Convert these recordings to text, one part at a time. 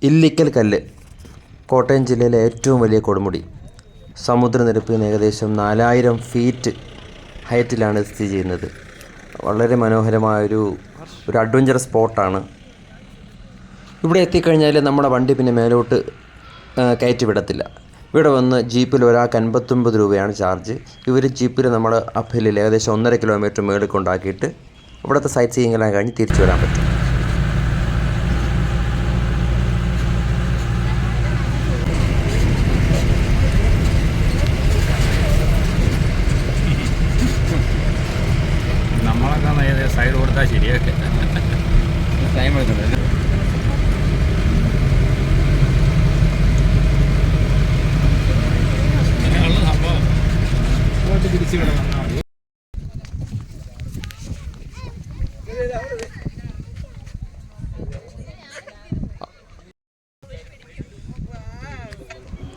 ഇല്ലിക്കൽ കല്ല് കോട്ടയം ജില്ലയിലെ ഏറ്റവും വലിയ കൊടുമുടി. സമുദ്രനിരപ്പിൽ ഏകദേശം 4000 ഫീറ്റ് ഹൈറ്റിലാണ് സ്ഥിതി ചെയ്യുന്നത്. വളരെ മനോഹരമായൊരു അഡ്വഞ്ചർ സ്പോട്ടാണ്. ഇവിടെ എത്തിക്കഴിഞ്ഞാൽ നമ്മുടെ വണ്ടി പിന്നെ മേലോട്ട് കയറ്റി വിടത്തില്ല. ഇവിടെ വന്ന് ജീപ്പിൽ ഒരാൾക്ക് 59 രൂപയാണ് ചാർജ്. ഇവർ ജീപ്പിൽ നമ്മൾ അപ്പിൽ ഏകദേശം 1.5 കിലോമീറ്റർ മേളിൽ കൊണ്ടാക്കിയിട്ട് ഇവിടുത്തെ സൈറ്റ് സീയിങ് എല്ലാം കഴിഞ്ഞ് തിരിച്ചു വരാൻ പറ്റും. നമ്മളൊക്കെ സൈഡ് കൊടുത്താൽ ശരിയാക്കെ ടൈം എടുക്കുന്നത്. തിരിച്ചു വിടണം.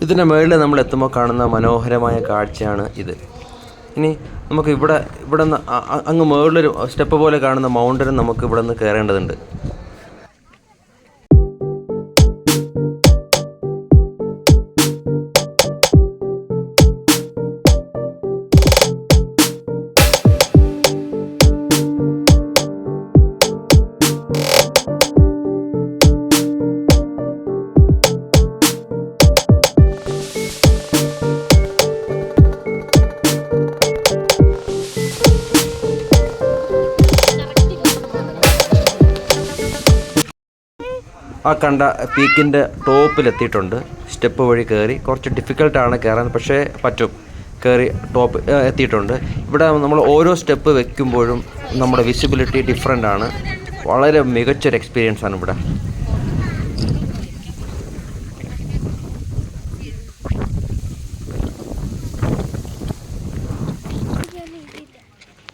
ഇതിൻ്റെ മുകളിൽ നമ്മൾ എത്തുമ്പോൾ കാണുന്ന മനോഹരമായ കാഴ്ചയാണ് ഇത്. ഇനി നമുക്ക് ഇവിടെ നിന്ന് അങ്ങ് മുകളിലൊരു സ്റ്റെപ്പ് പോലെ കാണുന്ന മൗണ്ടനും നമുക്ക് ഇവിടെ നിന്ന് കയറേണ്ടതുണ്ട്. ആ കണ്ട പീക്കിൻ്റെ ടോപ്പിലെത്തിയിട്ടുണ്ട്. സ്റ്റെപ്പ് വഴി കയറി കുറച്ച് ഡിഫിക്കൽട്ടാണ് കയറാൻ, പക്ഷേ പറ്റും. കയറി ടോപ്പ് എത്തിയിട്ടുണ്ട്. ഇവിടെ നമ്മൾ ഓരോ സ്റ്റെപ്പ് വെക്കുമ്പോഴും നമ്മുടെ വിസിബിലിറ്റി ഡിഫറെൻ്റ് ആണ്. വളരെ മികച്ചൊരു എക്സ്പീരിയൻസ് ആണ് ഇവിടെ.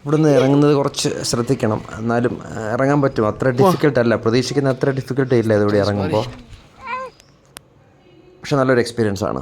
ഇവിടുന്ന് ഇറങ്ങുന്നത് കുറച്ച് ശ്രദ്ധിക്കണം, എന്നാലും ഇറങ്ങാൻ പറ്റും. അത്ര ഡിഫിക്കൽട്ടല്ല, പ്രതീക്ഷിക്കുന്ന അത്ര ഡിഫിക്കൽട്ട് ഇല്ല ഇതിവിടെ ഇറങ്ങുമ്പോൾ. പക്ഷെ നല്ലൊരു എക്സ്പീരിയൻസ് ആണ്.